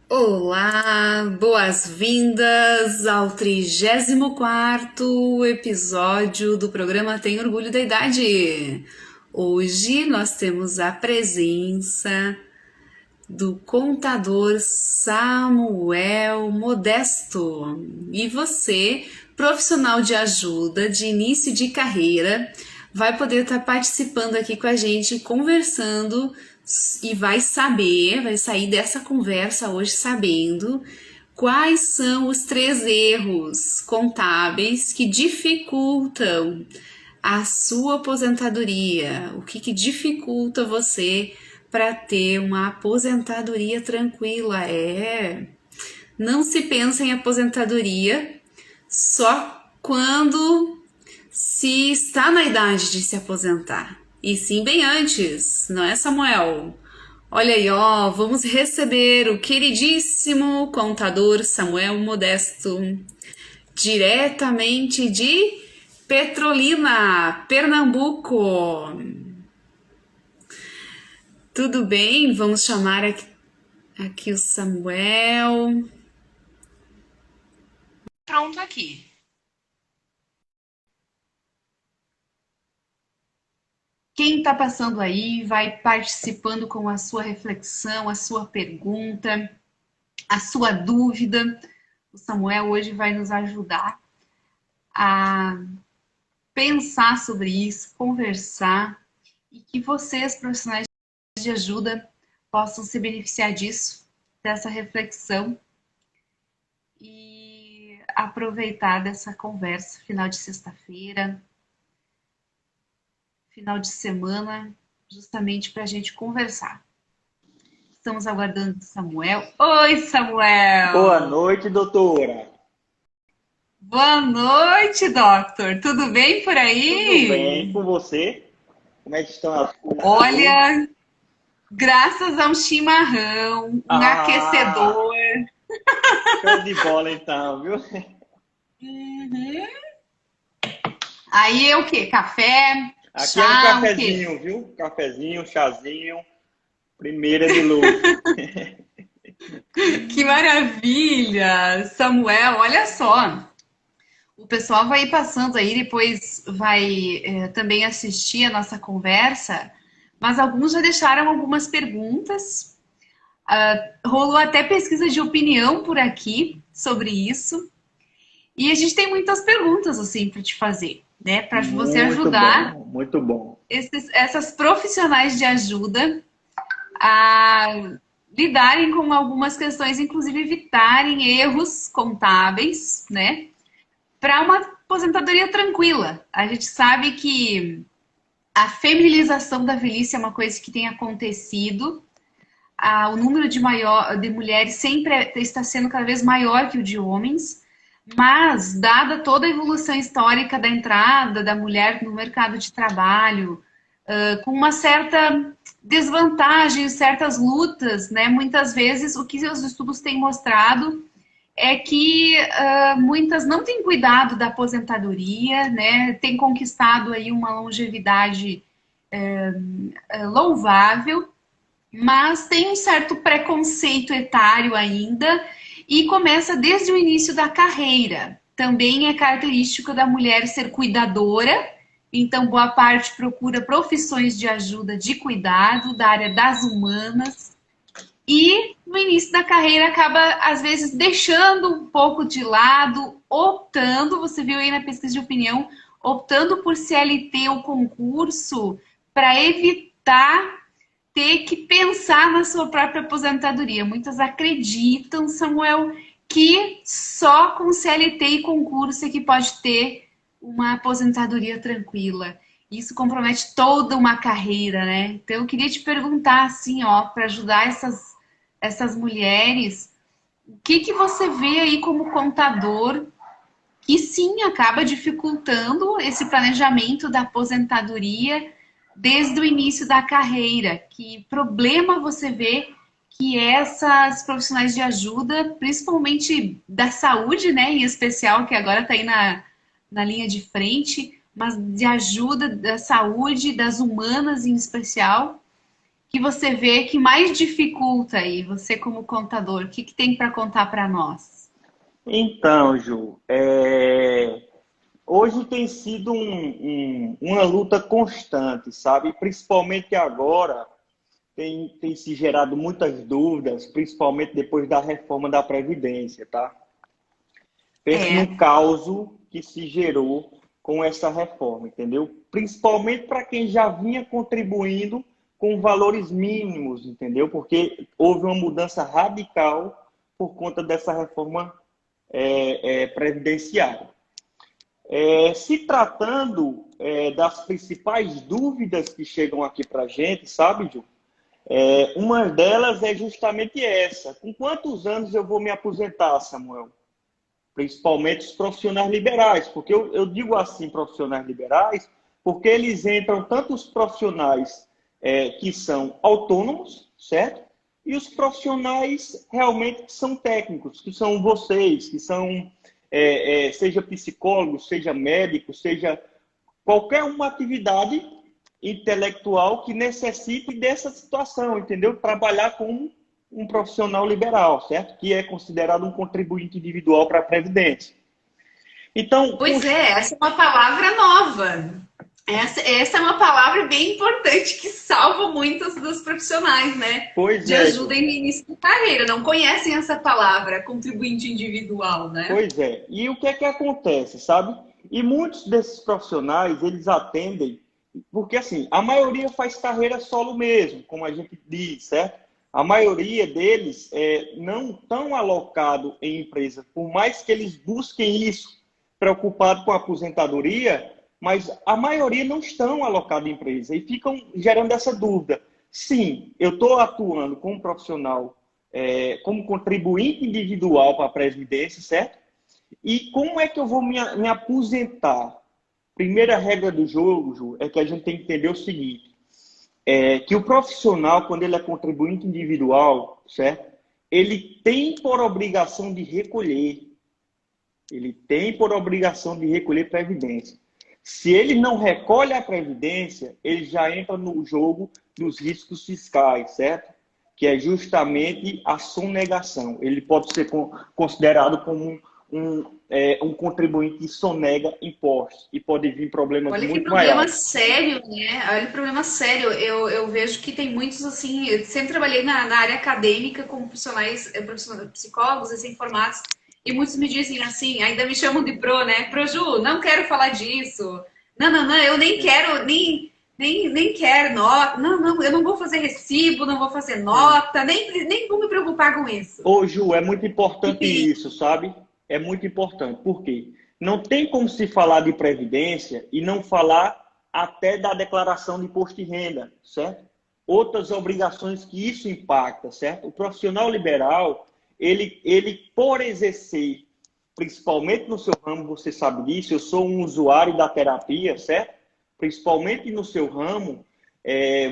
Olá, boas-vindas ao 34º episódio do programa Tem Orgulho da Idade. Hoje nós temos a presença do contador Samuel Modesto. E você, profissional de ajuda de início de carreira, vai poder estar participando aqui com a gente, conversando e vai sair dessa conversa hoje sabendo quais são os 3 erros contábeis que dificultam a sua aposentadoria, o que dificulta você para ter uma aposentadoria tranquila. Não se pensa em aposentadoria só quando se está na idade de se aposentar, e sim bem antes, não é, Samuel? Olha aí, ó, vamos receber o queridíssimo contador Samuel Modesto, diretamente de Petrolina, Pernambuco. Tudo bem? Vamos chamar aqui o Samuel. Pronto aqui. Quem está passando aí vai participando com a sua reflexão, a sua pergunta, a sua dúvida. O Samuel hoje vai nos ajudar a pensar sobre isso, conversar e que vocês, profissionais de ajuda, possam se beneficiar disso, dessa reflexão e aproveitar dessa conversa, final de sexta-feira, final de semana, justamente para a gente conversar. Estamos aguardando o Samuel. Oi, Boa Samuel! noite, doutora. Boa noite, Doctor. Tudo bem por Tudo bem aí? com você? Como é que estão as coisas aí? Olha, graças a um chimarrão, um Ah, aquecedor. show de bola então, viu? Uhum. Aí é o quê? Café, Aqui é um chá, o quê? cafezinho, viu? Cafezinho, chazinho, primeira de luxo. Que maravilha! Samuel, olha só. O pessoal vai ir passando aí, depois vai também assistir a nossa conversa, mas alguns já deixaram algumas perguntas. Rolou até pesquisa de opinião por aqui sobre isso. E a gente tem muitas perguntas assim para te fazer, né? Para você Muito ajudar bom, muito bom. essas profissionais de ajuda a lidarem com algumas questões, inclusive evitarem erros contábeis, né? Para uma aposentadoria tranquila. A gente sabe que a feminilização da velhice é uma coisa que tem acontecido. O número de mulheres sempre está sendo cada vez maior que o de homens, mas, dada toda a evolução histórica da entrada da mulher no mercado de trabalho, com uma certa desvantagem, certas lutas, né? Muitas vezes o que os estudos têm mostrado é que muitas não têm cuidado da aposentadoria, né? Têm conquistado aí uma longevidade louvável, mas tem um certo preconceito etário ainda e começa desde o início da carreira. Também é característico da mulher ser cuidadora, então boa parte procura profissões de ajuda de cuidado da área das humanas e no início da carreira acaba às vezes deixando um pouco de lado, optando, você viu aí na pesquisa de opinião, optando por CLT ou concurso para evitar ter que pensar na sua própria aposentadoria. Muitas acreditam, Samuel, que só com CLT e concurso é que pode ter uma aposentadoria tranquila. Isso compromete toda uma carreira, né? Então eu queria te perguntar assim, ó, para ajudar essas mulheres, o que você vê aí como contador que sim acaba dificultando esse planejamento da aposentadoria desde o início da carreira? Que problema você vê que essas profissionais de ajuda, principalmente da saúde, né, em especial, que agora está aí na linha de frente, mas de ajuda da saúde, das humanas em especial, que você vê que mais dificulta aí, você como contador? O que, que tem para contar para nós? Então, Ju, hoje tem sido uma luta constante, sabe? Principalmente agora, tem se gerado muitas dúvidas, principalmente depois da reforma da Previdência, tá? Pense É, no caos que se gerou com essa reforma, entendeu? Principalmente para quem já vinha contribuindo com valores mínimos, entendeu? Porque houve uma mudança radical por conta dessa reforma previdenciária. Se tratando das principais dúvidas que chegam aqui para a gente, sabe, Ju? Uma delas é justamente essa. Com quantos anos eu vou me aposentar, Samuel? Principalmente os profissionais liberais, porque eu digo assim, profissionais liberais, porque eles entram tanto os profissionais que são autônomos, certo? E os profissionais realmente que são técnicos, que são vocês, que são, seja psicólogo, seja médico, seja qualquer uma atividade intelectual que necessite dessa situação, entendeu? Trabalhar como um profissional liberal, certo? Que é considerado um contribuinte individual para a Previdência. Então, pois é, essa é uma palavra nova. Essa é uma palavra bem importante que salva muitos dos profissionais, né? pois De é, ajuda Ju. no início de carreira. Não conhecem essa palavra, contribuinte individual, né? Pois é. E o que é que acontece, sabe? E muitos desses profissionais, eles atendem, porque assim, a maioria faz carreira solo mesmo, como a gente diz, certo? A maioria deles não estão alocados em empresa, por mais que eles busquem isso, preocupado com a aposentadoria, mas a maioria não estão alocados em empresa e ficam gerando essa dúvida. Sim, eu estou atuando como profissional, como contribuinte individual para a Previdência, certo? E como é que eu vou me aposentar? Primeira regra do jogo, Ju, é que a gente tem que entender o seguinte, que o profissional, quando ele é contribuinte individual, certo? Ele tem por obrigação de recolher. Ele tem por obrigação de recolher previdência. Se ele não recolhe a previdência, ele já entra no jogo dos riscos fiscais, certo? Que é justamente a sonegação. Ele pode ser considerado como um contribuinte que sonega impostos e pode vir problemas Olha que muito problema maiores. sério, né? Olha que problema sério. Eu vejo que tem muitos, assim, eu sempre trabalhei na área acadêmica com profissionais, psicólogos, recém-formados, e muitos me dizem assim, ainda me chamam de pro, né? Pro Ju, não quero falar disso. Não, não, não, eu nem quero, nem quero nota. Não, não, eu não vou fazer recibo, não vou fazer Sim. nota, nem vou me preocupar com isso. Ô, Ju, é muito Que importante perigo. isso, sabe? É muito importante. Por quê? Não tem como se falar de previdência e não falar até da declaração de imposto de renda, certo? Outras obrigações que isso impacta, certo? O profissional liberal, ele por exercer, principalmente no seu ramo, você sabe disso, eu sou um usuário da terapia, certo? Principalmente no seu ramo,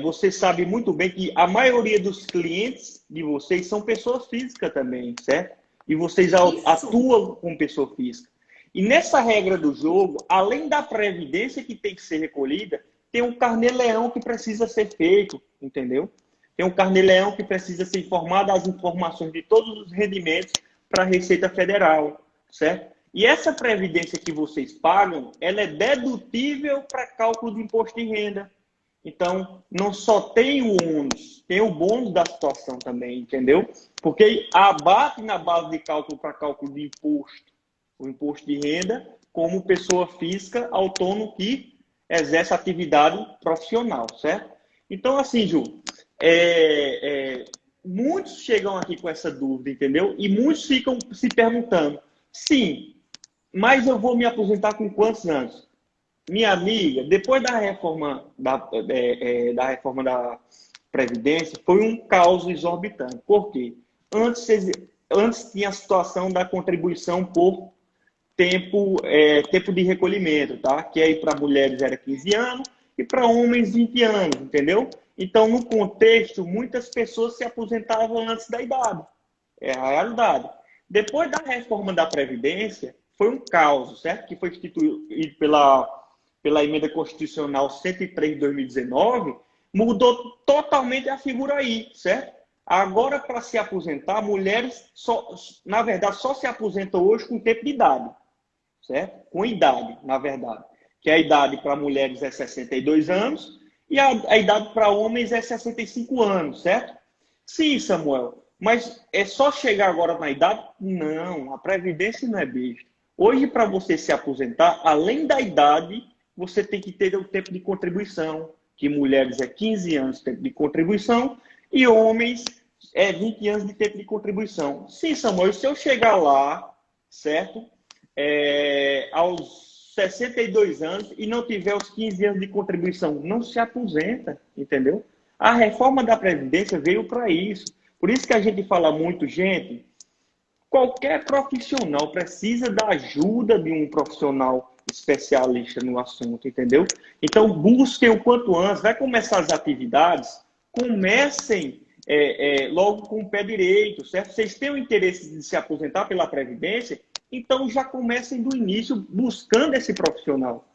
você sabe muito bem que a maioria dos clientes de vocês são pessoas físicas também, certo? E vocês Isso. atuam com pessoa física. E nessa regra do jogo, além da previdência que tem que ser recolhida, tem um carnê-leão que precisa ser feito, entendeu? Tem um carnê-leão que precisa ser informado as informações de todos os rendimentos para a Receita Federal, certo? E essa previdência que vocês pagam, ela é dedutível para cálculo de imposto de renda. Então, não só tem o ônus, tem o bônus da situação também, entendeu? Porque abate na base de cálculo para cálculo de imposto, o imposto de renda, como pessoa física autônomo que exerce atividade profissional, certo? Então, assim, Ju, muitos chegam aqui com essa dúvida, entendeu? E muitos ficam se perguntando, sim, mas eu vou me aposentar com quantos anos? Minha amiga, depois da reforma da Previdência, foi um caos exorbitante. Por quê? Antes tinha a situação da contribuição por tempo de recolhimento, tá? Que aí para mulheres era 15 anos e para homens 20 anos, entendeu? Então, no contexto, muitas pessoas se aposentavam antes da idade. É a realidade. Depois da reforma da Previdência, foi um caos, certo? Que foi instituído pela Emenda Constitucional 103 de 2019, Mudou totalmente a figura aí, certo? Agora, para se aposentar, mulheres, na verdade, só se aposentam hoje com tempo de idade, certo? Com idade, na verdade. Que a idade para mulheres é 62 anos e a idade para homens é 65 anos, certo? Sim, Samuel, mas é só chegar agora na idade? Não, a Previdência não é besta. Hoje, para você se aposentar, além da idade, você tem que ter o tempo de contribuição, que mulheres é 15 anos de tempo de contribuição e homens é 20 anos de tempo de contribuição. Sim, Samuel, se eu chegar lá, certo? Aos 62 anos e não tiver os 15 anos de contribuição, não se aposenta, entendeu? A reforma da Previdência veio para isso. Por isso que a gente fala muito, gente, qualquer profissional precisa da ajuda de um profissional especialista no assunto, entendeu? Então, busquem o quanto antes. Vai começar as atividades, comecem logo com o pé direito, certo? Vocês têm o interesse de se aposentar pela Previdência, então já comecem do início buscando esse profissional.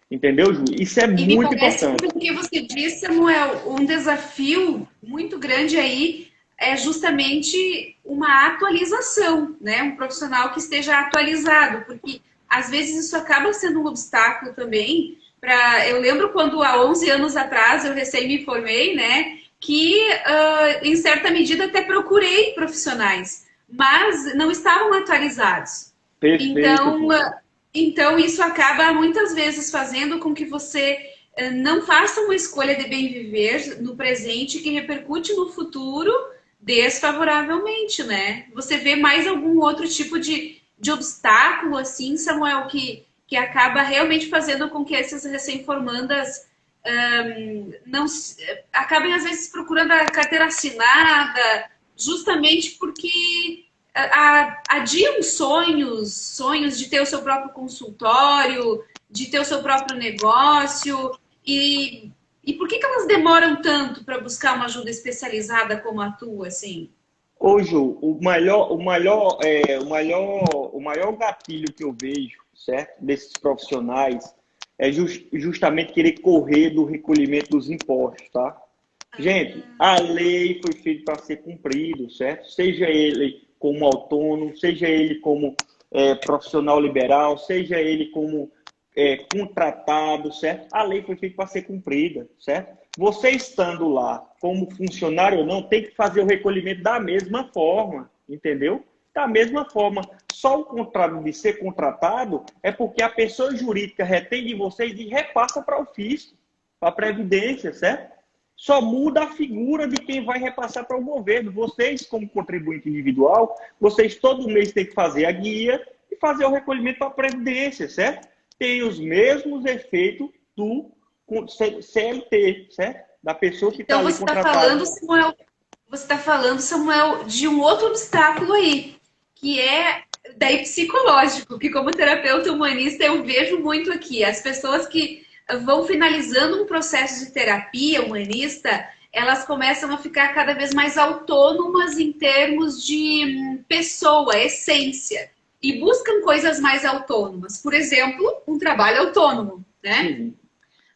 Entendeu, Ju? Isso é E me muito parece importante. que o que você disse, Samuel, um desafio muito grande aí é justamente uma atualização, né? Um profissional que esteja atualizado, porque às vezes isso acaba sendo um obstáculo também. Eu lembro quando há 11 anos atrás eu recém me formei, né? Que em certa medida até procurei profissionais, mas não estavam atualizados. Perfeito, Então, Ju. então, isso acaba muitas vezes fazendo com que você não faça uma escolha de bem viver no presente que repercute no futuro desfavoravelmente, né? Você vê mais algum outro tipo de obstáculo, assim, Samuel, que acaba realmente fazendo com que essas recém-formandas não acabem, às vezes, procurando a carteira assinada, justamente porque adiam sonhos de ter o seu próprio consultório, de ter o seu próprio negócio. E por que elas demoram tanto para buscar uma ajuda especializada como a tua, assim? Ô, Ju, o maior gatilho que eu vejo, certo, desses profissionais é justamente querer correr do recolhimento dos impostos, tá? Gente, a lei foi feita para ser cumprido, certo? Seja ele como autônomo, seja ele como profissional liberal, seja ele como contratado, certo? A lei foi feita para ser cumprida, certo? Você estando lá como funcionário ou não, tem que fazer o recolhimento da mesma forma, entendeu? Da mesma forma. Só o contrário de ser contratado é porque a pessoa jurídica retém de vocês e repassa para o fisco, para a Previdência, certo? Só muda a figura de quem vai repassar para o governo. Vocês, como contribuinte individual, vocês todo mês têm que fazer a guia e fazer o recolhimento para a Previdência, certo? Tem os mesmos efeitos do CLT, certo? Da pessoa que está Então ali você está contratada. falando, Samuel, de um outro obstáculo aí, que é daí psicológico, que como terapeuta humanista eu vejo muito aqui. As pessoas que vão finalizando um processo de terapia humanista, elas começam a ficar cada vez mais autônomas em termos de pessoa, essência, e buscam coisas mais autônomas. Por exemplo, um trabalho autônomo, né? Uhum.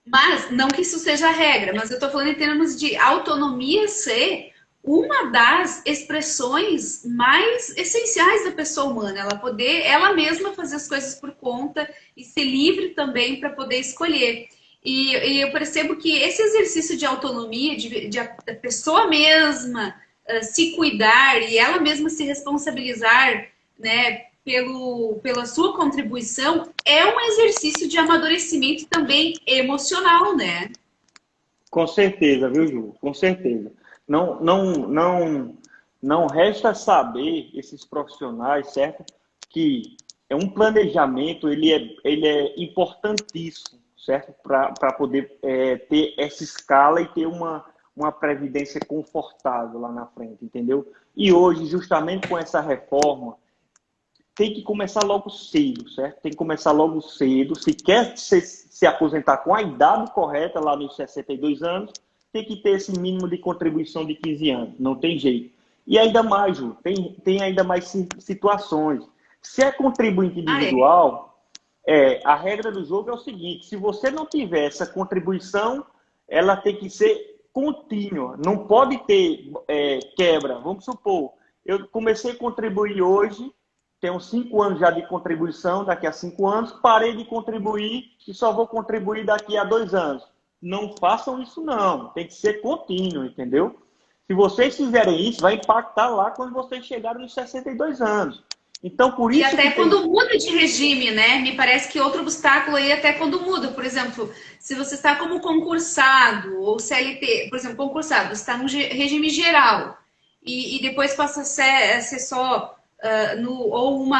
Mas, não que isso seja a regra, mas eu estou falando em termos de autonomia ser uma das expressões mais essenciais da pessoa humana. Ela poder, ela mesma fazer as coisas por conta e ser livre também para poder escolher. E eu percebo que esse exercício de autonomia, de a pessoa mesma se cuidar e ela mesma se responsabilizar, né, pela sua contribuição, é um exercício de amadurecimento também emocional, né? Com certeza, viu, Ju? Com certeza. Não resta saber, esses profissionais, certo? Que é um planejamento, ele é importantíssimo, certo? Para poder ter essa escala e ter uma previdência confortável lá na frente, entendeu? E hoje, justamente com essa reforma, tem que começar logo cedo, certo? Tem que começar logo cedo. Se quer se aposentar com a idade correta, lá nos 62 anos, tem que ter esse mínimo de contribuição de 15 anos. Não tem jeito. E ainda mais, Ju, tem ainda mais situações. Se é contribuinte individual, a regra do jogo é o seguinte: se você não tiver essa contribuição, ela tem que ser contínua, não pode ter quebra. Vamos supor, eu comecei a contribuir hoje, tenho 5 anos já de contribuição, daqui a 5 anos, parei de contribuir e só vou contribuir daqui a 2 anos. Não façam isso não, tem que ser contínuo, entendeu? Se vocês fizerem isso, vai impactar lá quando vocês chegarem nos 62 anos. Então, por E isso até que quando muda de regime, né? Me parece que outro obstáculo aí até quando muda. Por exemplo, se você está como concursado ou CLT, por exemplo, concursado, você está no regime geral e depois passa a ser só ou um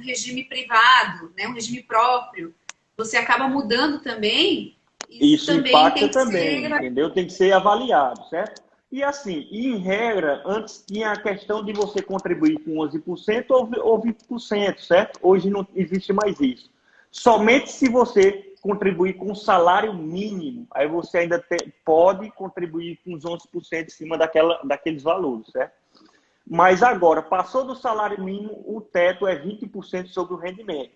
regime privado, né? Um regime próprio. Você acaba mudando também. Isso isso também impacta tem que também, ser. entendeu? Tem que ser avaliado, certo? E assim, em regra, antes tinha a questão de você contribuir com 11% ou 20%, certo? Hoje não existe mais isso. Somente se você contribuir com o salário mínimo, aí você ainda pode contribuir com os 11% em cima daqueles valores, certo? Mas agora, passou do salário mínimo, o teto é 20% sobre o rendimento.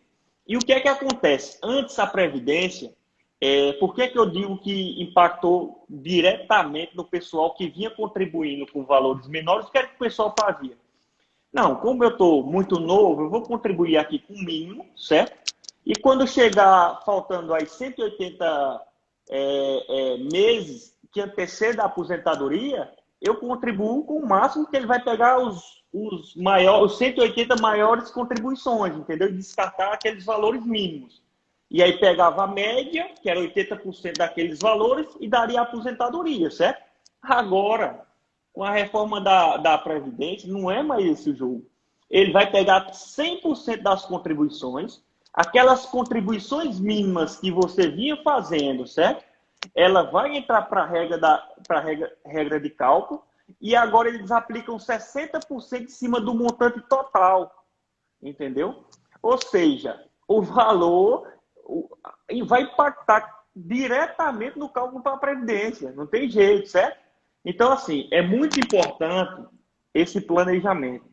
E o que é que acontece? Antes a Previdência, por que eu digo que impactou diretamente no pessoal que vinha contribuindo com valores menores? O que é que o pessoal fazia? Não, como eu estou muito novo, eu vou contribuir aqui com o mínimo, certo? E quando chegar faltando aí 180 meses que anteceda a aposentadoria, eu contribuo com o máximo que ele vai pegar os 180 maiores contribuições, entendeu? E descartar aqueles valores mínimos. E aí pegava a média, que era 80% daqueles valores, e daria a aposentadoria, certo? Agora, com a reforma da Previdência, não é mais esse o jogo. Ele vai pegar 100% das contribuições, aquelas contribuições mínimas que você vinha fazendo, certo? Ela vai entrar para a regra de cálculo, e agora eles aplicam 60% em cima do montante total, entendeu? Ou seja, o valor vai impactar diretamente no cálculo para a Previdência, não tem jeito, certo? Então, assim, é muito importante esse planejamento.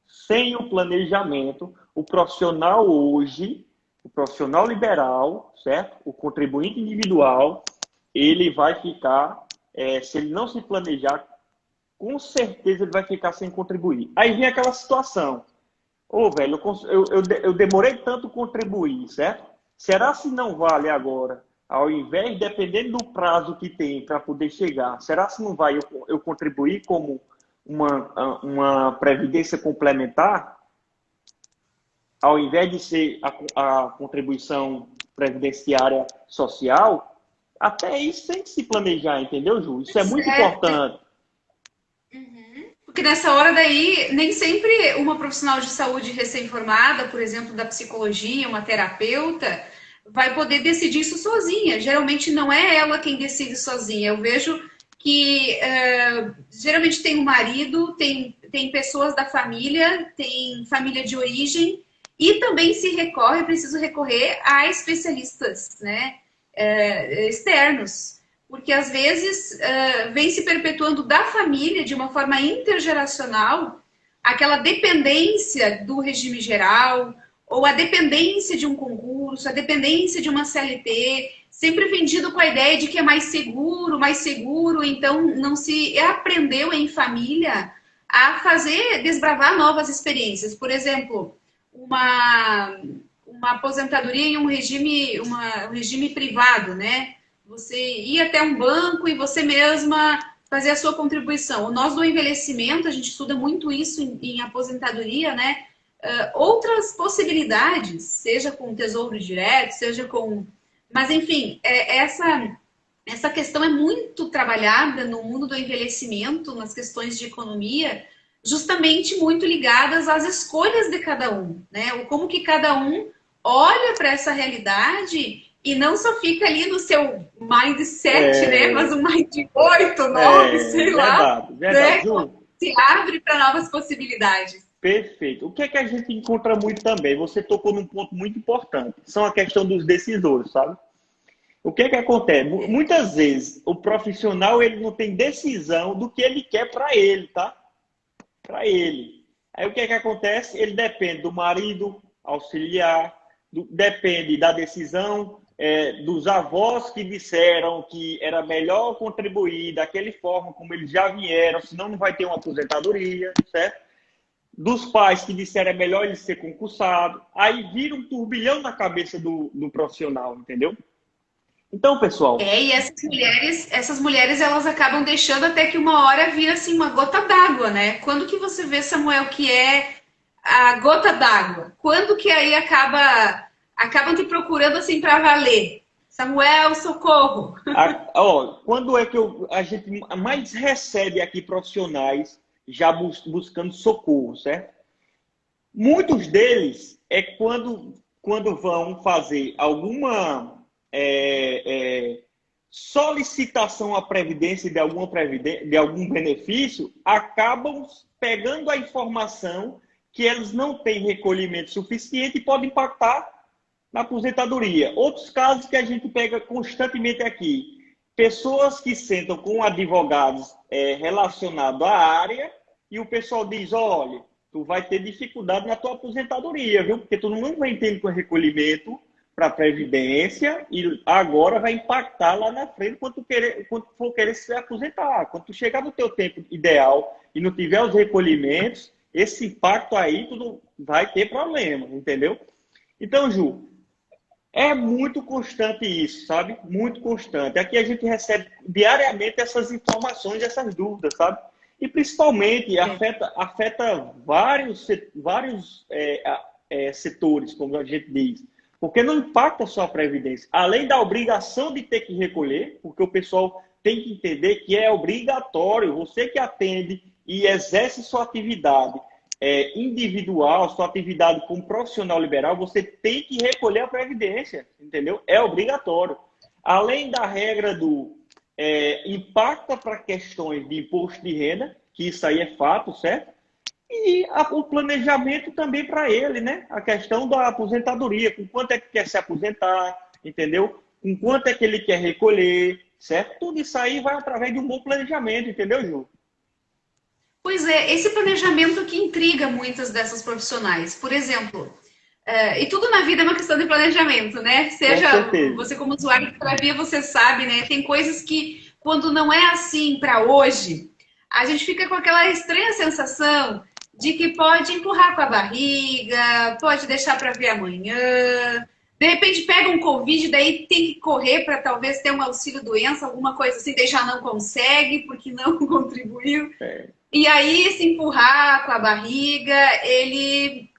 Sem o planejamento, o profissional hoje, o profissional liberal, certo? O contribuinte individual, ele vai ficar, se ele não se planejar, com certeza ele vai ficar sem contribuir. Aí vem aquela situação. Ô, velho, eu demorei tanto contribuir, certo? Será se não vale agora, ao invés, dependendo do prazo que tem para poder chegar, será se não vai eu contribuir como uma previdência complementar, ao invés de ser a contribuição previdenciária social? Até isso tem que se planejar, entendeu, Ju? Isso é muito importante. Porque nessa hora daí, nem sempre uma profissional de saúde recém-formada, por exemplo, da psicologia, uma terapeuta, vai poder decidir isso sozinha. Geralmente não é ela quem decide sozinha. Eu vejo que geralmente tem um marido, tem pessoas da família, tem família de origem, e também se recorre, é preciso recorrer a especialistas, né, externos. Porque às vezes vem se perpetuando da família, de uma forma intergeracional, aquela dependência do regime geral, ou a dependência de um concurso, a dependência de uma CLT, sempre vendido com a ideia de que é mais seguro, então não se aprendeu em família a desbravar novas experiências. Por exemplo, uma aposentadoria em um regime privado, né? Você ir até um banco e você mesma fazer a sua contribuição. Nós do envelhecimento, a gente estuda muito isso em aposentadoria, né? Outras possibilidades, seja com tesouro direto, seja com... Mas, enfim, essa questão é muito trabalhada no mundo do envelhecimento, nas questões de economia, justamente muito ligadas às escolhas de cada um, né? O como que cada um olha para essa realidade e não só fica ali no seu mindset, né? Mas um mind 8, 9, sei lá, Verdade, né? Ju. Se abre para novas possibilidades. Perfeito. O que é que a gente encontra muito também? Você tocou num ponto muito importante. São a questão dos decisores, sabe? O que é que acontece? Muitas vezes o profissional ele não tem decisão do que ele quer para ele, tá? Para ele. Aí o que é que acontece? Ele depende do marido auxiliar, depende da decisão dos avós que disseram que era melhor contribuir daquela forma como eles já vieram, senão não vai ter uma aposentadoria, certo? Dos pais que disseram é melhor ele ser concursado. Aí vira um turbilhão na cabeça do profissional, entendeu? Então, pessoal... E essas mulheres, elas acabam deixando até que uma hora vira assim uma gota d'água, né? Quando que você vê, Samuel, que é a gota d'água? Quando que aí acabam te procurando assim para valer? Samuel, socorro! Quando é que a gente mais recebe aqui profissionais já buscando socorro, certo? Muitos deles é quando vão fazer alguma solicitação à Previdência de algum benefício, acabam pegando a informação que eles não têm recolhimento suficiente e pode impactar na aposentadoria. Outros casos que a gente pega constantemente aqui, pessoas que sentam com advogados relacionados à área e o pessoal diz, olha, tu vai ter dificuldade na tua aposentadoria, viu? Porque tu não vem tendo com recolhimento para a Previdência e agora vai impactar lá na frente quando tu for querer se aposentar. Quando tu chegar no teu tempo ideal e não tiver os recolhimentos, esse impacto aí tu vai ter problema, entendeu? Então, Ju, é muito constante isso, sabe? Muito constante. Aqui a gente recebe diariamente essas informações, essas dúvidas, sabe? E principalmente afeta vários setores, como a gente diz. Porque não impacta só a Previdência. Além da obrigação de ter que recolher, porque o pessoal tem que entender que é obrigatório, você que atende e exerce sua atividade individual, sua atividade como profissional liberal, você tem que recolher a Previdência, entendeu? É obrigatório. Além da regra do impacta para questões de imposto de renda, que isso aí é fato, certo? E o planejamento também para ele, né? A questão da aposentadoria, com quanto é que quer se aposentar, entendeu? Com quanto é que ele quer recolher, certo? Tudo isso aí vai através de um bom planejamento, entendeu, Ju? Pois é, esse planejamento que intriga muitas dessas profissionais. Por exemplo, e tudo na vida é uma questão de planejamento, né? Seja você como usuário de terapia, você sabe, né? Tem coisas que, quando não é assim para hoje, a gente fica com aquela estranha sensação de que pode empurrar com a barriga, pode deixar para ver amanhã. De repente pega um Covid, daí tem que correr para talvez ter um auxílio-doença, alguma coisa assim, daí já não consegue porque não contribuiu. E aí, se empurrar com a barriga, ele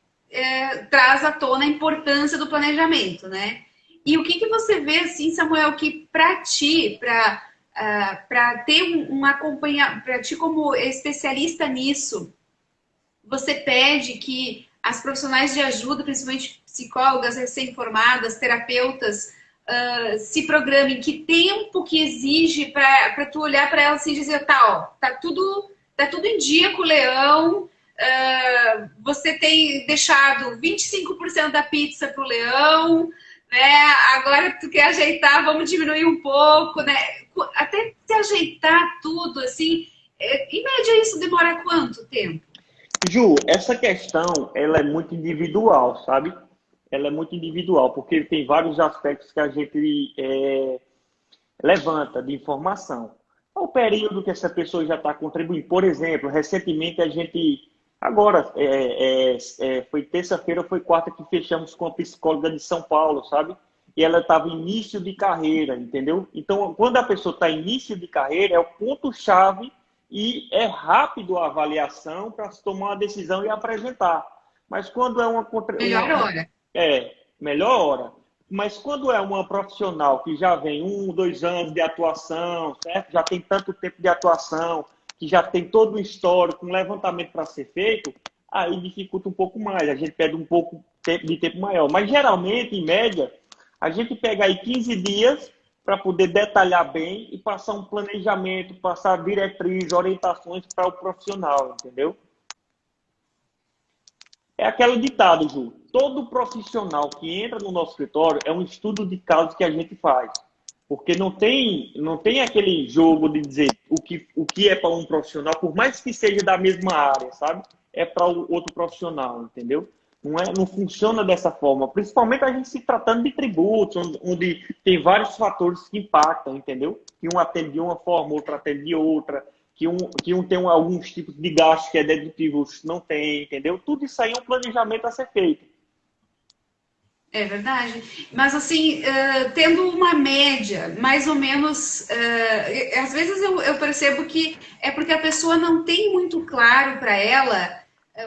traz à tona a importância do planejamento, né? E o que você vê, assim, Samuel, que para ti, para ter um acompanhamento, para ti como especialista nisso, você pede que as profissionais de ajuda, principalmente psicólogas recém-formadas, terapeutas, se programem, que tempo que exige para tu olhar para elas e dizer, tá tudo em dia com o leão, você tem deixado 25% da pizza pro leão, né? Agora tu quer ajeitar, vamos diminuir um pouco, né? Até se ajeitar tudo, assim, em média isso demora quanto tempo? Ju, essa questão, ela é muito individual, sabe? Ela é muito individual, porque tem vários aspectos que a gente levanta de informação. O período que essa pessoa já está contribuindo. Por exemplo, recentemente a gente... Agora, foi terça-feira, foi quarta que fechamos com a psicóloga de São Paulo, sabe? E ela estava em início de carreira, entendeu? Então, quando a pessoa está em início de carreira, é o ponto-chave e é rápido a avaliação para se tomar uma decisão e apresentar. Mas quando é Melhor hora. Melhor hora. Mas quando é uma profissional que já vem 1, 2 anos de atuação, certo? Já tem tanto tempo de atuação, que já tem todo um histórico, um levantamento para ser feito, aí dificulta um pouco mais. A gente pede um pouco de tempo maior. Mas geralmente, em média, a gente pega aí 15 dias para poder detalhar bem e passar um planejamento, passar diretrizes, orientações para o profissional, entendeu? É aquele ditado, Ju. Todo profissional que entra no nosso escritório é um estudo de caso que a gente faz. Porque não tem aquele jogo de dizer o que é para um profissional, por mais que seja da mesma área, sabe? É para o outro profissional, entendeu? Não é, não funciona dessa forma. Principalmente a gente se tratando de tributos, onde tem vários fatores que impactam, entendeu? Que um atende de uma forma, outro atende de outra, que um tem alguns tipos de gastos que é dedutível, outros não tem, entendeu? Tudo isso aí é um planejamento a ser feito. É verdade. Mas, assim, tendo uma média, mais ou menos, às vezes eu percebo que é porque a pessoa não tem muito claro para ela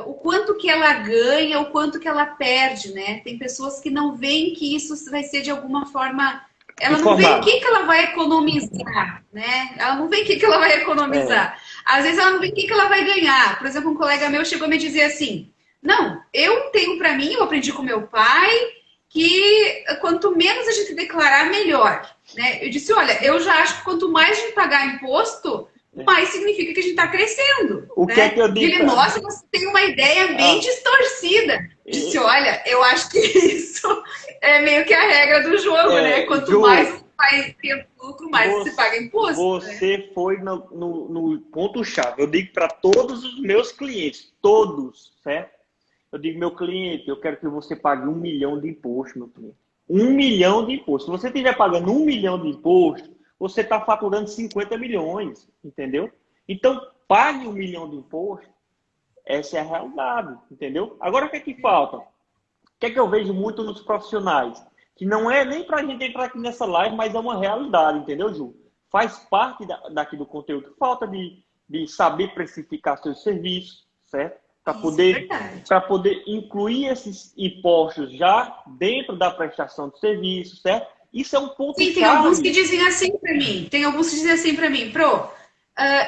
o quanto que ela ganha, o quanto que ela perde, né? Tem pessoas que não veem que isso vai ser de alguma forma. Ela não vê o Informado. que ela vai economizar, né? Ela não vê o que ela vai É, economizar. Às vezes ela não vê o que ela vai ganhar. Por exemplo, um colega meu chegou a me dizer assim: não, eu tenho para mim, eu aprendi com meu pai que quanto menos a gente declarar, melhor. Né? Eu disse, olha, eu já acho que quanto mais a gente pagar imposto, mais significa que a gente está crescendo. o que é que Né? eu E digo ele, para... nossa, você tem uma ideia bem Ah, distorcida. Eu disse, olha, eu acho que isso é meio que a regra do jogo, né? Quanto mais Ju, você vai ter lucro, mais você paga você, imposto. Né? você foi no ponto-chave. Eu digo para todos os meus clientes, todos, certo? Eu digo, meu cliente, eu quero que você pague 1 milhão de imposto, meu cliente. 1 milhão de imposto. Se você estiver pagando 1 milhão de imposto, você está faturando 50 milhões, entendeu? Então, pague 1 milhão de imposto. Essa é a realidade, entendeu? Agora, o que é que falta? O que é que eu vejo muito nos profissionais? Que não é nem para a gente entrar aqui nessa live, mas é uma realidade, entendeu, Ju? Faz parte daqui do conteúdo. Falta de saber precificar seus serviços, certo? Para Isso é poder, verdade. para poder incluir esses impostos já dentro da prestação do serviço, certo? Isso é um Sim, tem alguns que ponto-chave. dizem assim para mim. Tem alguns que dizem assim para mim,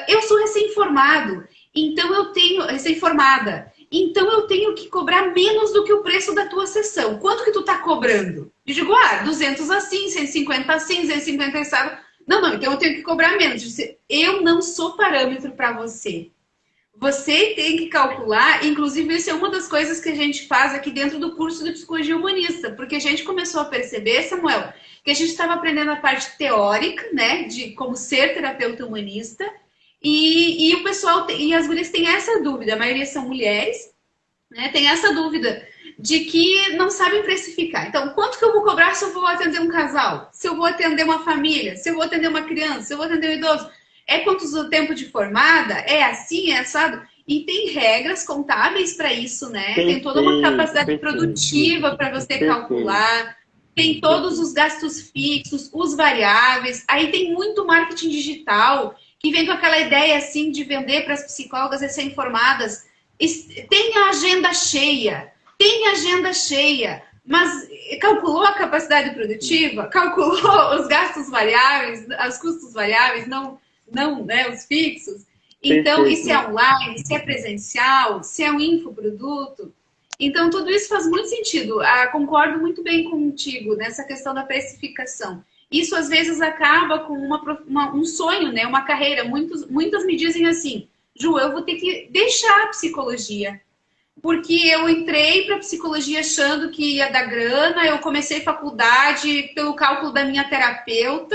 eu sou recém-formado, então eu tenho recém-formada, então eu tenho que cobrar menos do que o preço da tua sessão. Quanto que tu tá cobrando? Eu digo, 200 assim, 150 assim, 150 assim. Não, não, então eu tenho que cobrar menos. Eu não sou parâmetro para você. Você tem que calcular, inclusive isso é uma das coisas que a gente faz aqui dentro do curso de psicologia humanista, porque a gente começou a perceber, Samuel, que a gente estava aprendendo a parte teórica, né, de como ser terapeuta humanista, e o pessoal e as mulheres têm essa dúvida, a maioria são mulheres, né, tem essa dúvida de que não sabem precificar. Então, quanto que eu vou cobrar se eu vou atender um casal? Se eu vou atender uma família? Se eu vou atender uma criança? Se eu vou atender um idoso? É quantos o tempo de formada? É assim, é assado? E tem regras contábeis para isso, né? Tem toda uma Perfeito, capacidade perfeito, produtiva para você perfeito, calcular. Tem todos perfeito. os gastos fixos, os variáveis. Aí tem muito marketing digital que vem com aquela ideia assim de vender para as psicólogas recém-formadas. Tem a agenda cheia, tem agenda cheia, mas calculou a capacidade produtiva, calculou os gastos variáveis, os custos variáveis, não, né, os fixos. Então, e se é Perfeito. online, se é presencial, se é um infoproduto. Então, tudo isso faz muito sentido. Concordo muito bem contigo nessa questão da precificação. Isso, às vezes, acaba com um sonho, né? Uma carreira. Muitas me dizem assim, Ju, eu vou ter que deixar a psicologia. Porque eu entrei para psicologia achando que ia dar grana, eu comecei faculdade pelo cálculo da minha terapeuta,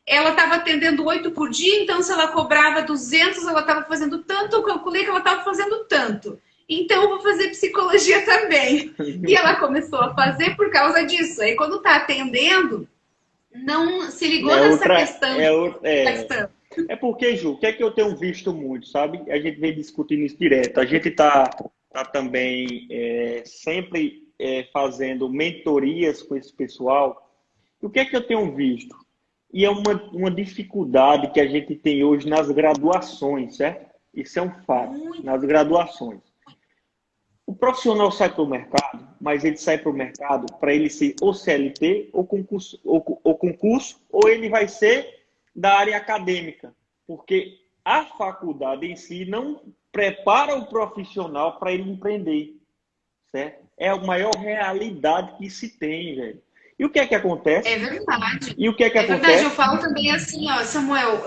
ela estava atendendo 8 por dia, então se ela cobrava 200, ela estava fazendo tanto, eu calculei que ela estava fazendo tanto. Então eu vou fazer psicologia também. E ela começou a fazer por causa disso. Aí quando está atendendo, não se ligou É nessa outra, questão é, de é porque, Ju, o que é que eu tenho visto muito, sabe? A gente vem discutindo isso direto. A gente tá também sempre fazendo mentorias com esse pessoal. E o que é que eu tenho visto? E é uma dificuldade que a gente tem hoje nas graduações, certo? Isso é um fato, muito. nas graduações. O profissional sai para o mercado, mas ele sai para o mercado para ele ser ou CLT, ou concurso, ou ele vai ser da área acadêmica, porque a faculdade em si não prepara o profissional para ele empreender, certo? É a maior realidade que se tem, velho. E o que é que É acontece? verdade. E o que é que É verdade, eu acontece? falo também assim, ó, Samuel,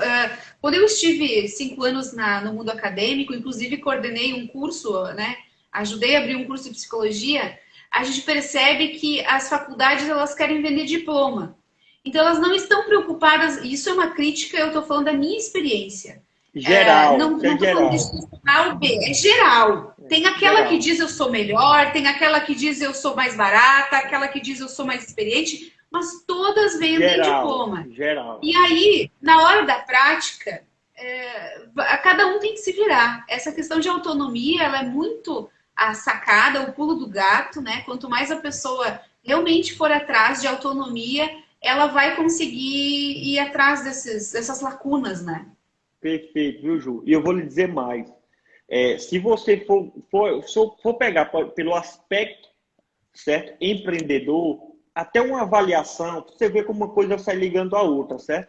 quando eu estive 5 anos no mundo acadêmico, inclusive coordenei um curso, né? Ajudei a abrir um curso de psicologia, a gente percebe que as faculdades elas querem vender diploma. Então elas não estão preocupadas, isso é uma crítica, eu estou falando da minha experiência. Geral, Não, isso é não tô falando de geral. justiça A ou B, é geral. Tem aquela que Geral. diz eu sou melhor, tem aquela que diz eu sou mais barata, aquela que diz eu sou mais experiente, mas todas vendem Geral. diploma. Geral. E aí, na hora da prática, cada um tem que se virar. Essa questão de autonomia, ela é muito a sacada, o pulo do gato, né? Quanto mais a pessoa realmente for atrás de autonomia, ela vai conseguir ir atrás dessas lacunas, né? Perfeito, viu, Ju? E eu vou lhe dizer mais. Se você for pegar pelo aspecto, certo? Empreendedor, até uma avaliação, você vê como uma coisa sai ligando à outra, certo?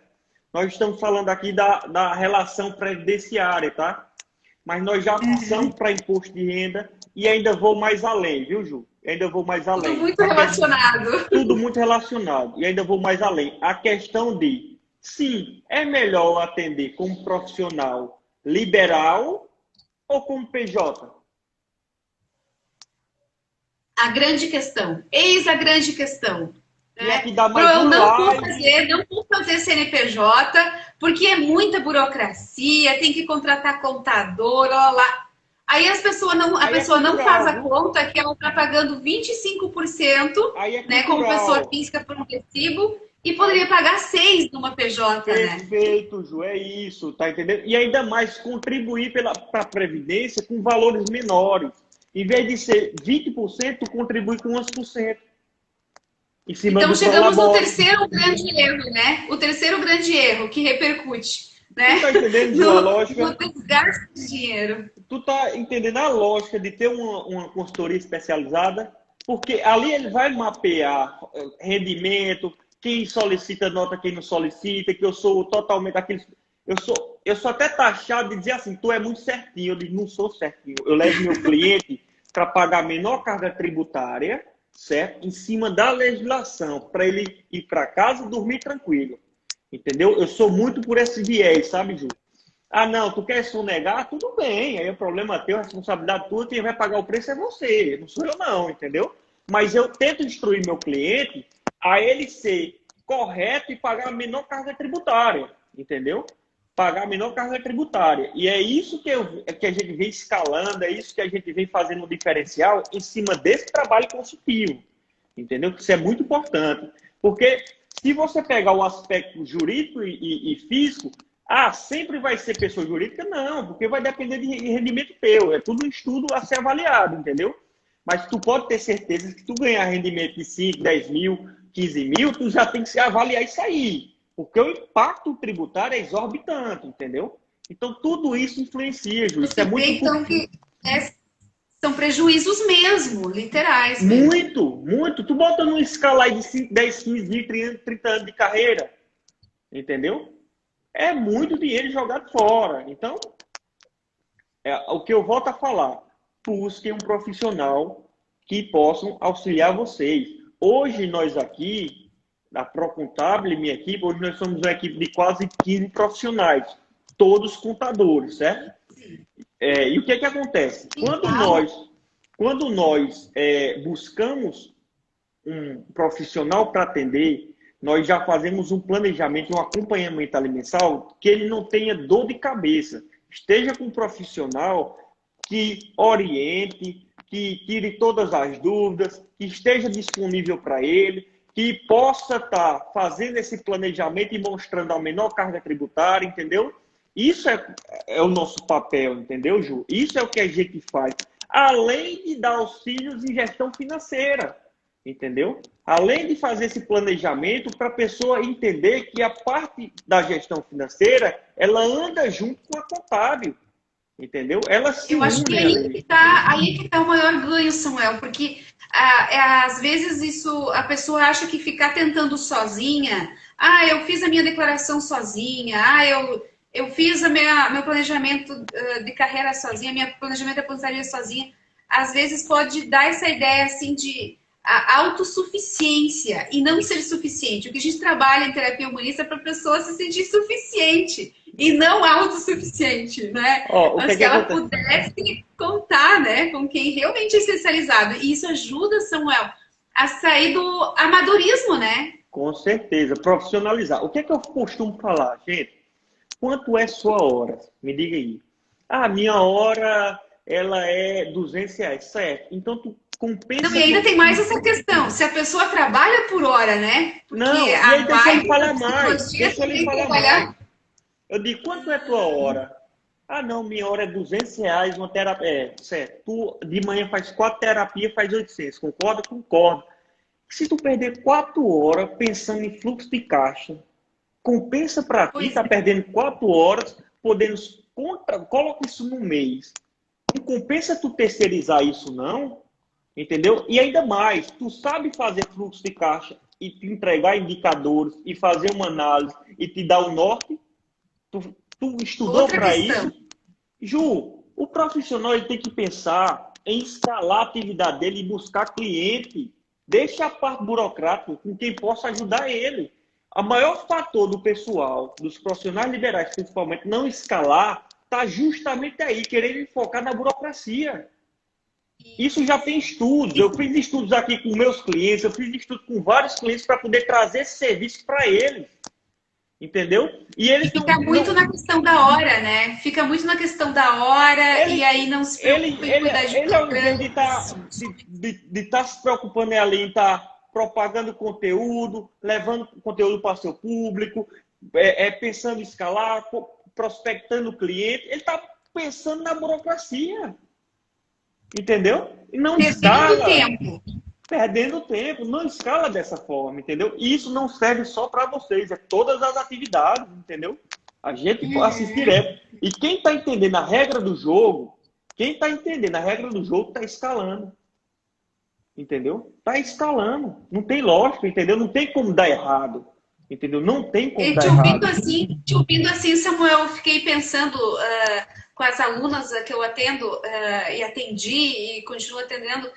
Nós estamos falando aqui da relação previdenciária, tá? Mas nós já passamos para imposto de renda e ainda vou mais além, viu, Ju? Ainda vou mais Tudo além. muito relacionado. Tudo muito relacionado. E ainda vou mais além. A questão de, sim, é melhor atender como profissional liberal ou como PJ? A grande questão. Eis a grande questão. E Né? aqui dá mais Eu um não vou fazer CNPJ, porque é muita burocracia, tem que contratar contador, ó lá. Aí a aí é pessoa não faz cultural, a viu? conta que ela está pagando 25%, Aí é né, como pessoa cultural. física por um recibo, e Aí, poderia pagar 6 numa PJ, né? perfeito, Ju, é isso, tá entendendo? E ainda mais contribuir para a Previdência com valores menores. Em vez de ser 20%, contribui com 11% em cima Então do chegamos no prolabore. terceiro grande erro, né? O terceiro grande erro que repercute, Tu né? tá entendendo, Ju, a No lógica? desgaste de dinheiro. Tu tá entendendo a lógica de ter uma consultoria especializada? Porque ali ele vai mapear rendimento, quem solicita nota, quem não solicita, que eu sou totalmente aquele. Eu sou até taxado de dizer assim, tu é muito certinho. Eu digo, não sou certinho. Eu levo meu cliente para pagar a menor carga tributária, certo? Em cima da legislação, para ele ir para casa e dormir tranquilo. Entendeu? Eu sou muito por esse viés, sabe, Ju? Ah, não, tu quer sonegar? Tudo bem, aí é problema teu, a responsabilidade tua, quem vai pagar o preço é você, não sou eu não, entendeu? Mas eu tento instruir meu cliente a ele ser correto e pagar a menor carga tributária, entendeu? Pagar a menor carga tributária. E é isso que a gente vem escalando, é isso que a gente vem fazendo um diferencial em cima desse trabalho consultivo, entendeu? Isso é muito importante. Porque se você pegar o aspecto jurídico e físico, sempre vai ser pessoa jurídica? Não, porque vai depender de rendimento teu. É tudo um estudo a ser avaliado, entendeu? Mas tu pode ter certeza que tu ganhar rendimento de 5, 10 mil, 15 mil, tu já tem que se avaliar isso aí. Porque o impacto tributário é exorbitante, entendeu? Então, tudo isso influencia, Ju. Isso é Você vê, muito. então, que são prejuízos mesmo, literais mesmo. Muito, muito. Tu bota numa escala aí de 5, 10, 15, 20, 30 anos de carreira, entendeu? É muito dinheiro jogado fora. Então, o que eu volto a falar, busquem um profissional que possam auxiliar vocês. Hoje nós aqui, da Procontábil, minha equipe, hoje nós somos uma equipe de quase 15 profissionais, todos contadores, certo? E o que é que acontece? Quando nós buscamos um profissional para atender, nós já fazemos um planejamento, um acompanhamento alimentar que ele não tenha dor de cabeça. Esteja com um profissional que oriente, que tire todas as dúvidas, que esteja disponível para ele, que possa estar fazendo esse planejamento e mostrando a menor carga tributária, entendeu? Isso é o nosso papel, entendeu, Ju? Isso é o que a gente faz. Além de dar auxílios em gestão financeira, entendeu? Além de fazer esse planejamento para a pessoa entender que a parte da gestão financeira, ela anda junto com a contábil, entendeu? Ela se Eu acho que une ali. aí que tá o maior ganho, Samuel, porque às vezes a pessoa acha que ficar tentando sozinha, eu fiz a minha declaração sozinha, eu fiz meu planejamento de carreira sozinha, meu planejamento de aposentadoria sozinha, às vezes pode dar essa ideia assim de a autossuficiência e não ser suficiente. O que a gente trabalha em terapia humanista é para a pessoa se sentir suficiente e não autossuficiente, né? O que Mas é que que ela acontece? pudesse contar, né, com quem realmente é especializado. E isso ajuda, Samuel, a sair do amadorismo, né? Com certeza, profissionalizar. O que é que eu costumo falar, gente? Quanto é sua hora? Me diga aí. Ah, minha hora, ela é R$ 200, certo? Então, tu Não, compensa e ainda tu... tem mais essa questão, se a pessoa trabalha por hora, né? Porque Não, e a aí deixa ele vibe da falar mais. psicologia Deixa ele também falar mais. trabalhar. Eu digo, quanto é tua hora? Ah, não, minha hora é R$ 200, uma terapia. É, certo. Tu de manhã faz 4 terapias, faz 800. Concorda? Concordo. Se tu perder 4 horas pensando em fluxo de caixa, compensa para ti, Pois tá é. perdendo 4 horas, podendo coloca isso no mês. Não compensa tu terceirizar isso, não? Entendeu? E ainda mais, tu sabe fazer fluxo de caixa e te entregar indicadores e fazer uma análise e te dar o norte? Tu estudou Outra para questão. isso? Ju, o profissional ele tem que pensar em escalar a atividade dele e buscar cliente. Deixa a parte burocrática com quem possa ajudar ele. O maior fator do pessoal, dos profissionais liberais, principalmente, não escalar, está justamente aí, querendo focar na burocracia. Isso já tem estudos. Eu fiz estudos aqui com meus clientes, eu fiz estudos com vários clientes para poder trazer esse serviço para eles. Entendeu? E E eles fica muito na questão da hora, né? Fica muito na questão da hora e ele, aí não se preocupa em cuidar de ele ao invés de estar programas. se preocupando ali em estar propagando conteúdo, levando conteúdo para seu público, pensando em escalar, prospectando o cliente, ele está pensando na burocracia. Entendeu? E não Perdendo escala, tempo. perdendo tempo, não escala dessa forma, entendeu? E isso não serve só para vocês, é todas as atividades, entendeu? A gente assiste Uhum. direto. E quem está entendendo a regra do jogo, quem está entendendo a regra do jogo está escalando, entendeu? Está escalando. Não tem lógica, entendeu? Não tem como dar errado, entendeu? Não tem como E dar errado. te ouvindo assim, Samuel, eu fiquei pensando com as alunas que eu atendo e atendi e continuo atendendo,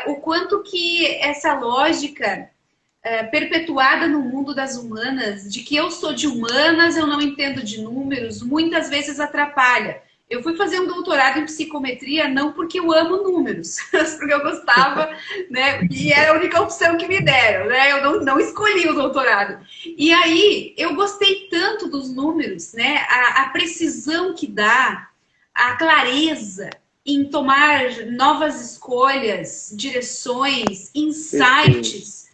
o quanto que essa lógica perpetuada no mundo das humanas, de que eu sou de humanas, eu não entendo de números, muitas vezes atrapalha. Eu fui fazer um doutorado em psicometria não porque eu amo números, mas porque eu gostava, né? E era a única opção que me deram, né? Eu não escolhi o doutorado. E aí eu gostei tanto dos números, né? A precisão que dá, a clareza em tomar novas escolhas, direções, Perfeito. insights.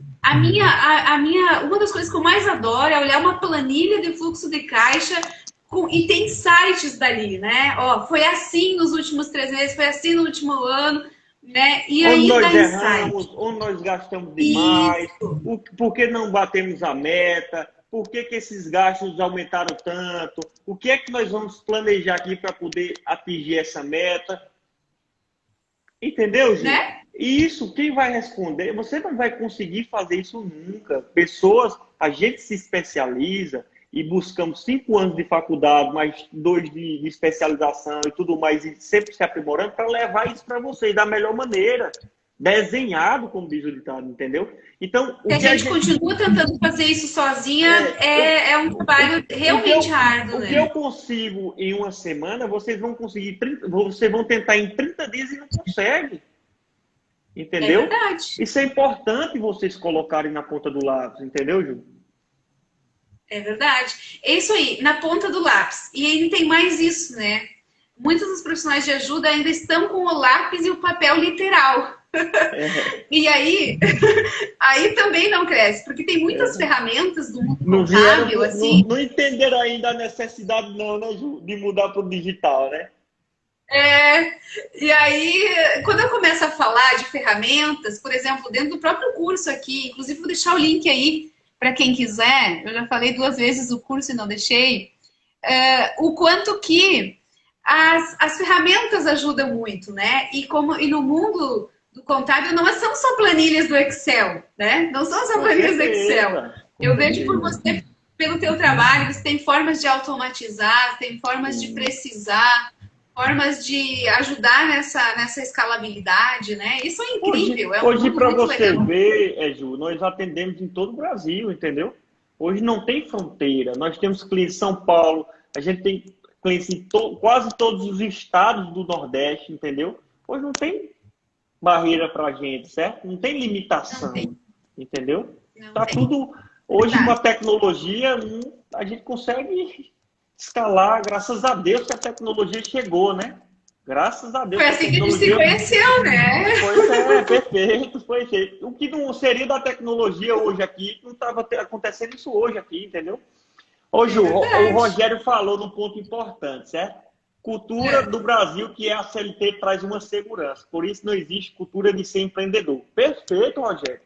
Uma das coisas que eu mais adoro é olhar uma planilha de fluxo de caixa e tem insights dali, né? Ó, foi assim nos últimos 3 meses, foi assim no último ano, né? E Onde aí dá nós insight. erramos, onde nós gastamos demais, Isso, por que não batemos a meta, por que, que esses gastos aumentaram tanto, o que é que nós vamos planejar aqui para poder atingir essa meta. Entendeu, Ju? né? E isso, quem vai responder? Você não vai conseguir fazer isso nunca. Pessoas, a gente se especializa e buscamos 5 anos de faculdade, mais 2 de especialização e tudo mais, e sempre se aprimorando para levar isso para vocês da melhor maneira. Desenhado, como diz o ditado, entendeu? Então, Se o a que a gente gente. continua tentando fazer isso sozinha, É, eu, é um trabalho realmente árduo, o que eu né? consigo em uma semana, vocês vão conseguir, vocês vão tentar em 30 dias e não conseguem. É Entendeu? verdade. Isso é importante vocês colocarem na ponta do lápis, entendeu, Ju? É verdade. É isso aí, na ponta do lápis. E ainda tem mais isso, né? Muitos dos profissionais de ajuda ainda estão com o lápis e o papel literal. É, E aí, aí também não cresce, porque tem muitas é. ferramentas do mundo Não vieram, contábil, não, assim. não entenderam ainda a necessidade, não, né, Ju, de mudar para o digital, né? É, e aí, quando eu começo a falar de ferramentas, por exemplo, dentro do próprio curso aqui, inclusive vou deixar o link aí para quem quiser, eu já falei 2 vezes o curso e não deixei, o quanto que as ferramentas ajudam muito, né? E no mundo do contábil não são só planilhas do Excel, né? Não são só Com planilhas do Excel. certeza, com Eu vejo por certeza. você, pelo teu trabalho, você tem formas de automatizar, tem formas de Sim. precisar, formas de ajudar nessa escalabilidade, né? Isso é incrível, é um Hoje mundo para muito você legal. ver, Ju, nós atendemos em todo o Brasil, entendeu? Hoje não tem fronteira. Nós temos clientes em São Paulo, a gente tem clientes em quase todos os estados do Nordeste, entendeu? Hoje não tem barreira para a gente, certo? Não tem Não tem, limitação, entendeu? não Tá tem. tudo. Hoje, com a Verdade. tecnologia, a gente consegue. escalar, graças a Deus que a tecnologia chegou, né? Graças a Deus Foi que a assim que a gente se tecnologia... conheceu, né? Pois é, perfeito, foi feito. O que não seria da tecnologia hoje aqui, não estava acontecendo isso hoje aqui, entendeu? Ô, É Ju, o verdade. Rogério falou num ponto importante, certo? Cultura É, do Brasil, que é a CLT, traz uma segurança. Por isso não existe cultura de ser empreendedor. Perfeito, Rogério.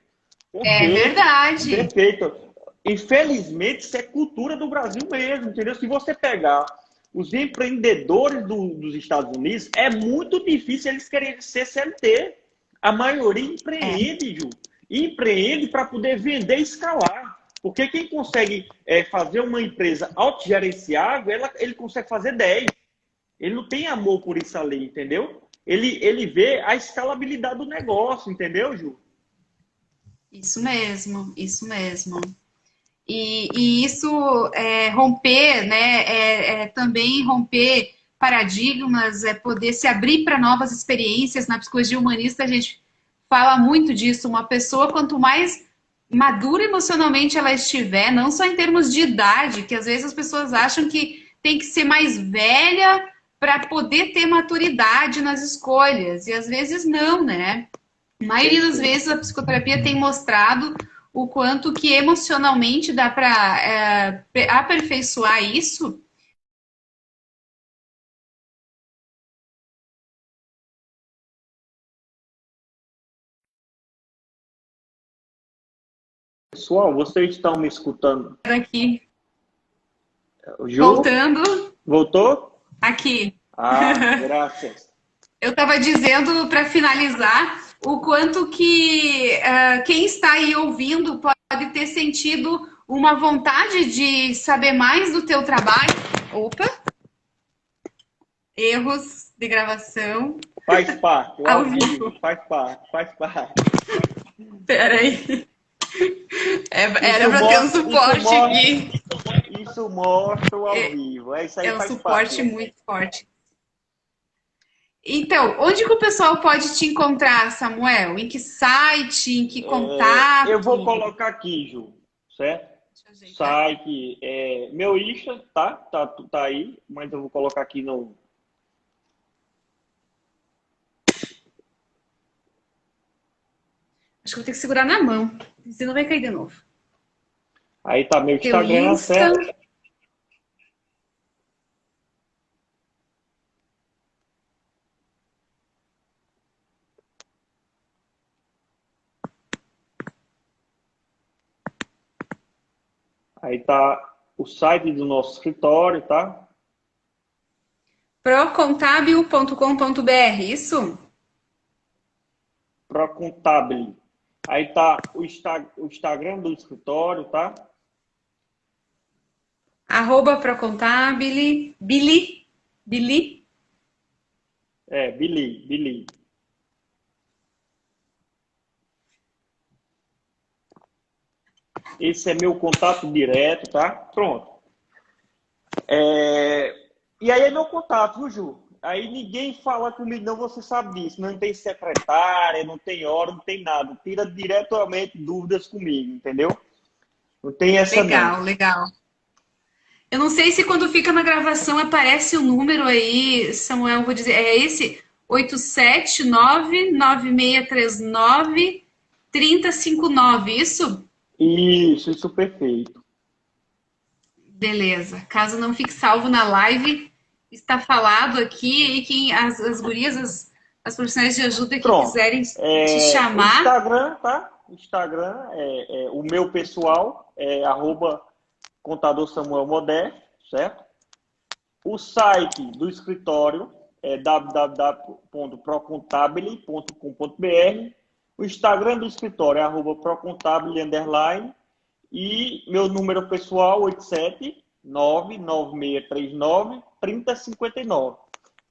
é Perfeito. verdade. Perfeito. Infelizmente, isso é cultura do Brasil mesmo, entendeu? Se você pegar os empreendedores dos Estados Unidos, é muito difícil eles quererem ser CLT. A maioria É, empreende, Ju. Empreende para poder vender e escalar. Porque quem consegue fazer uma empresa autogerenciável, ele consegue fazer 10. Ele não tem amor por isso ali, entendeu? Ele vê a escalabilidade do negócio, entendeu, Ju? isso mesmo, isso mesmo. E isso romper, né? Também romper paradigmas, é poder se abrir para novas experiências. Na psicologia humanista, a gente fala muito disso. Uma pessoa, quanto mais madura emocionalmente ela estiver, não só em termos de idade, que às vezes as pessoas acham que tem que ser mais velha para poder ter maturidade nas escolhas, e às vezes não, né? A maioria das Perfeito. vezes a psicoterapia tem mostrado o quanto que emocionalmente dá para aperfeiçoar isso. Pessoal, vocês estão me escutando? Aqui, Ju, voltando voltou? aqui. Ah, graças. Eu estava dizendo para finalizar o quanto que quem está aí ouvindo pode ter sentido uma vontade de saber mais do teu trabalho. Opa, erros de gravação Faz parte, o ao ao vivo, vivo. faz parte, faz parte. Peraí. Era Isso para ter um mostra, isso suporte mostra, aqui. isso mostra o ao vivo. É isso aí, É um faz parte, suporte Ju. muito forte. Então, onde que o pessoal pode te encontrar, Samuel? Em que site? Em que Eu vou contato? colocar aqui, Ju, certo? Deixa eu ajeitar aqui. Site, meu Insta, tá? Tá aí, mas eu vou colocar aqui no. Acho que vou ter que segurar na mão, senão vai cair de novo. Aí tá meu Teu Instagram, Insta, certo? Aí tá o site do nosso escritório, tá? procontábil.com.br, isso? Procontabile. Aí tá o Instagram do escritório, tá? @procontabile, Billy, Billy. Esse é meu contato direto, tá? Pronto. E aí é meu contato, viu, Ju? Aí ninguém fala comigo, não, você sabe disso. Não tem secretária, não tem hora, não tem nada. Tira diretamente dúvidas comigo, entendeu? Não tem essa, não. legal, legal. Eu não sei se quando fica na gravação aparece o número aí, Samuel, vou dizer, é esse 879-9639-3059, isso? Isso perfeito. Beleza. Caso não fique salvo na live, está falado aqui e quem as gurias, as profissionais de ajuda que Pronto. quiserem te O chamar, Instagram, tá? O Instagram o meu pessoal, arroba contador Samuel Modesto, certo? O site do escritório é www.procontabile.com.br. O Instagram do escritório é arroba procontabile_. E meu número pessoal, 879-9639-3059.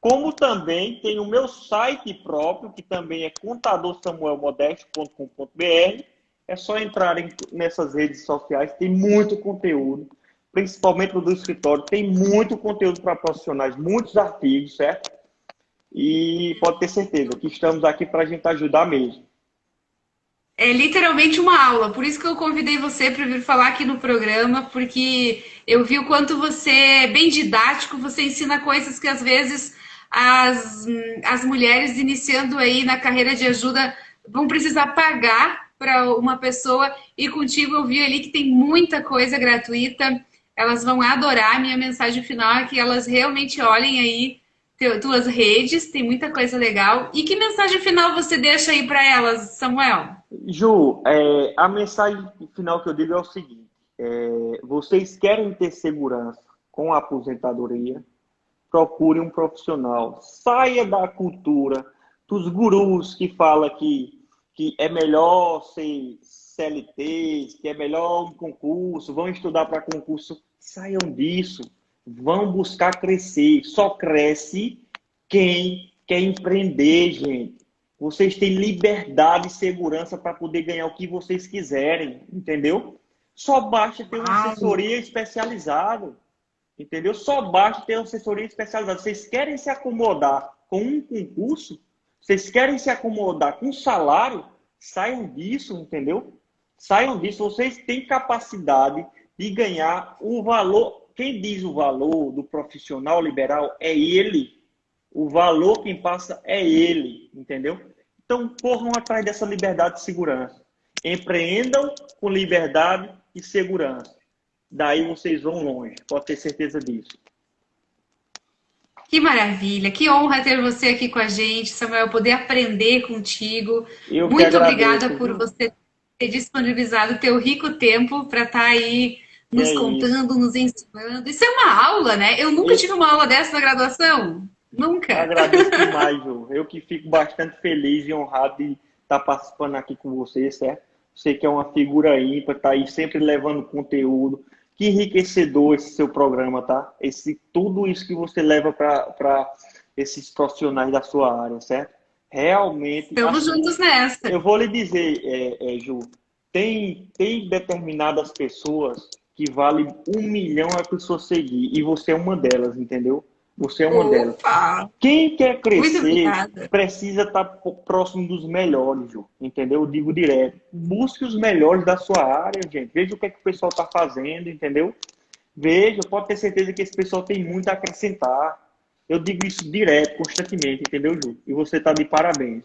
Como também tem o meu site próprio, que também é contadorsamuelmodesto.com.br. É só entrar nessas redes sociais, tem muito conteúdo, principalmente o do escritório, tem muito conteúdo para profissionais, muitos artigos, certo? E pode ter certeza que estamos aqui para a gente ajudar mesmo. É literalmente uma aula, por isso que eu convidei você para vir falar aqui no programa, porque eu vi o quanto você é bem didático, você ensina coisas que às vezes as mulheres iniciando aí na carreira de ajuda vão precisar pagar para uma pessoa, e contigo eu vi ali que tem muita coisa gratuita, elas vão adorar. Minha mensagem final é que elas realmente olhem aí tuas redes, tem muita coisa legal. E que mensagem final você deixa aí para elas, Samuel? Ju, a mensagem final que eu digo é o seguinte: vocês querem ter segurança com a aposentadoria? Procure um profissional. Saia da cultura dos gurus que falam que é melhor ser CLT, que é melhor um concurso, vão estudar para concurso. Saiam disso. Vão buscar crescer. Só cresce quem quer empreender, gente. Vocês têm liberdade e segurança para poder ganhar o que vocês quiserem, entendeu? Só basta ter uma Uau! assessoria especializada. Entendeu? Só basta ter uma assessoria especializada. Vocês querem se acomodar com um concurso? Vocês querem se acomodar com um salário? Saiam disso, entendeu? Saiam disso. Vocês têm capacidade de ganhar o valor. Quem diz o valor do profissional liberal é ele. O valor quem passa é ele, entendeu? Então, corram atrás dessa liberdade e segurança. Empreendam com liberdade e segurança. Daí vocês vão longe, pode ter certeza disso. Que maravilha, que honra ter você aqui com a gente, Samuel, poder aprender contigo. Eu que Muito obrigada agradeço, por viu? você ter disponibilizado o teu rico tempo para estar aí Que nos é isso. contando, nos ensinando. Isso é uma aula, né? Eu nunca tive Eu uma aula dessa na graduação. Nunca. agradeço demais, Ju. Eu que fico bastante feliz e honrado de estar participando aqui com você, certo? Você que é uma figura ímpar, tá aí sempre levando conteúdo. Que enriquecedor esse seu programa, tá? Tudo isso que você leva para esses profissionais da sua área, certo? Realmente, Estamos assim, juntos nessa. eu vou lhe dizer, Ju, tem determinadas pessoas que vale 1 milhão a pessoa seguir, e você é uma delas, entendeu? Você é uma delas. Opa! Quem quer Muito crescer obrigada. precisa estar próximo dos melhores, Ju, entendeu? Eu digo direto. Busque os melhores da sua área, gente. Veja o que é que o pessoal está fazendo, entendeu? Veja, pode ter certeza que esse pessoal tem muito a acrescentar. Eu digo isso direto, constantemente, entendeu, Ju? E você está de parabéns.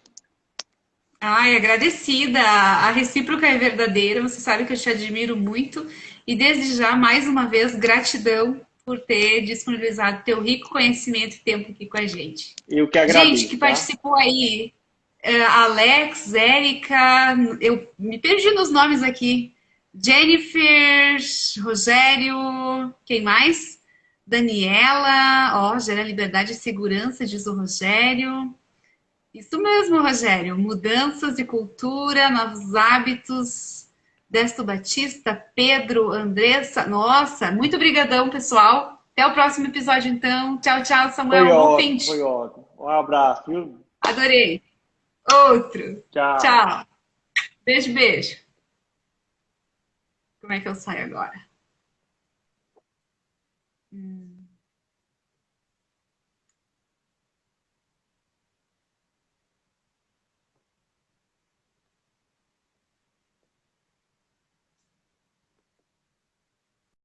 Ai, agradecida. A recíproca é verdadeira. Você sabe que eu te admiro muito. E desde já, mais uma vez, gratidão por ter disponibilizado teu rico conhecimento e tempo aqui com a gente. Eu que Gente que agradeço, tá? participou aí, Alex, Érica, eu me perdi nos nomes aqui. Jennifer, Rogério, quem mais? Daniela, ó, gera liberdade e segurança, diz o Rogério. Isso mesmo, Rogério. Mudanças de cultura, novos hábitos. Desto Batista, Pedro, Andressa. Nossa, muito brigadão, pessoal. Até o próximo episódio, então. Tchau, tchau, Foi Samuel. Bom fim ótimo, de... foi ótimo. Um abraço, viu? Adorei. Outro. Tchau. Tchau. Beijo, beijo. Como é que eu saio agora?